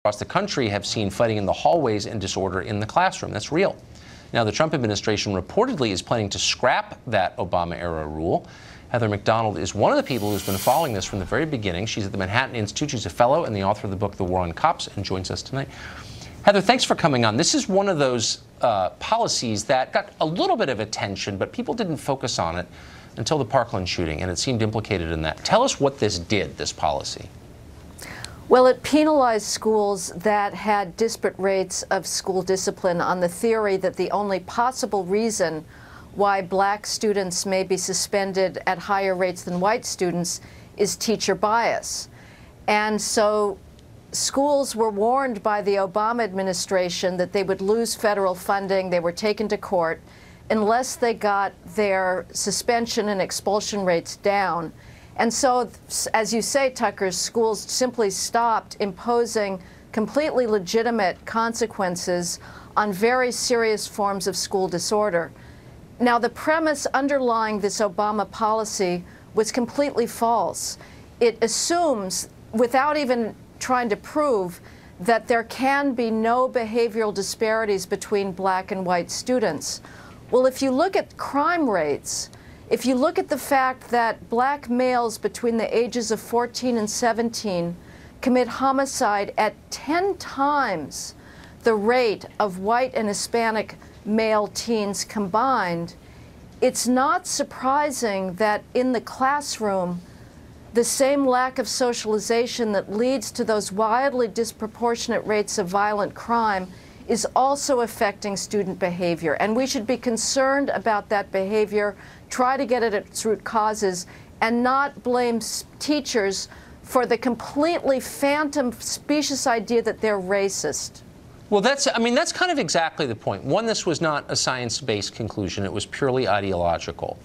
across the country have seen fighting in the hallways and disorder in the classroom. That's real. Now, the Trump administration reportedly is planning to scrap that Obama-era rule. Heather McDonald is one of the people who's been following this from the very beginning. She's at the Manhattan Institute. She's a fellow and the author of the book, The War on Cops, and joins us tonight. Heather, thanks for coming on. This is one of those policies that got a little bit of attention, but people didn't focus on it until the Parkland shooting, and it seemed implicated in that. Tell us what this did, this policy. Well, it penalized schools that had disparate rates of school discipline on the theory that the only possible reason why black students may be suspended at higher rates than white students is teacher bias. And so schools were warned by the Obama administration that they would lose federal funding. They were taken to court unless they got their suspension and expulsion rates down. And so, as you say, Tucker, schools simply stopped imposing completely legitimate consequences on very serious forms of school disorder. Now, the premise underlying this Obama policy was completely false. It assumes, without even trying to prove, that there can be no behavioral disparities between black and white students. Well, if you look at crime rates, if you look at the fact that black males between the ages of 14 and 17 commit homicide at 10 times the rate of white and Hispanic male teens combined, it's not surprising that in the classroom, the same lack of socialization that leads to those wildly disproportionate rates of violent crime is also affecting student behavior. And we should be concerned about that behavior, try to get at its root causes, and not blame teachers for the completely phantom, specious idea that they're racist. Well, that's kind of exactly the point. One, this was not a science-based conclusion. It was purely ideological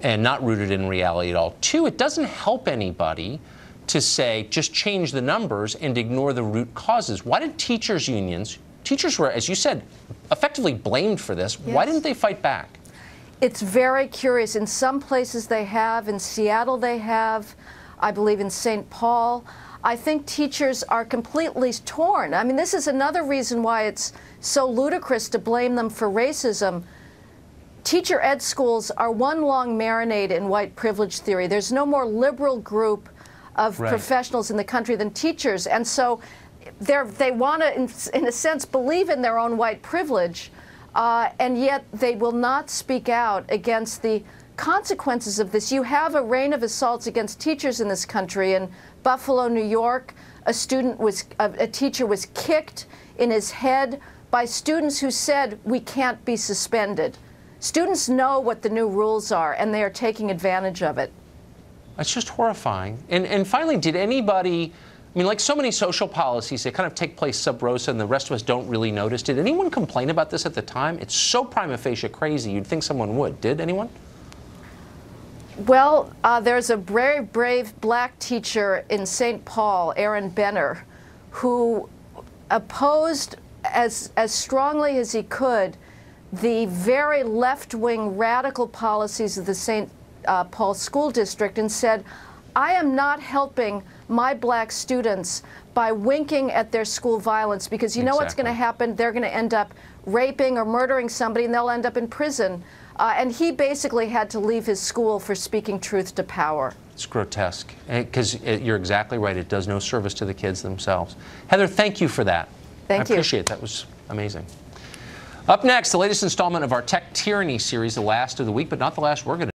and not rooted in reality at all. Two, it doesn't help anybody to say, just change the numbers and ignore the root causes. Why did teachers' unions, teachers were, as you said, effectively blamed for this. Yes. Why didn't they fight back? It's very curious. In some places they have. In Seattle they have. I believe in St. Paul. I think teachers are completely torn. I mean, this is another reason why it's so ludicrous to blame them for racism. Teacher ed schools are one long marinade in white privilege theory. There's no more liberal group of professionals in the country than teachers. And so they want to, in a sense, believe in their own white privilege, and yet they will not speak out against the consequences of this. You have a reign of assaults against teachers in this country. In Buffalo, New York, a teacher was kicked in his head by students who said, "We can't be suspended." Students know what the new rules are, and they are taking advantage of it. It's just horrifying. And finally, did anybody, I mean, like so many social policies, they kind of take place sub rosa and the rest of us don't really notice. Did anyone complain about this at the time? It's so prima facie crazy, you'd think someone would. Did anyone? Well, there's a very brave black teacher in St. Paul, Aaron Benner, who opposed as strongly as he could the very left-wing radical policies of the St. Paul School District and said, I am not helping my black students by winking at their school violence, because you know what's going to happen? They're going to end up raping or murdering somebody and they'll end up in prison. And he basically had to leave his school for speaking truth to power. It's grotesque, because you're exactly right. It does no service to the kids themselves. Heather, thank you for that. Thank you. I appreciate it. That was amazing. Up next, the latest installment of our Tech Tyranny series, the last of the week, but not the last we're going to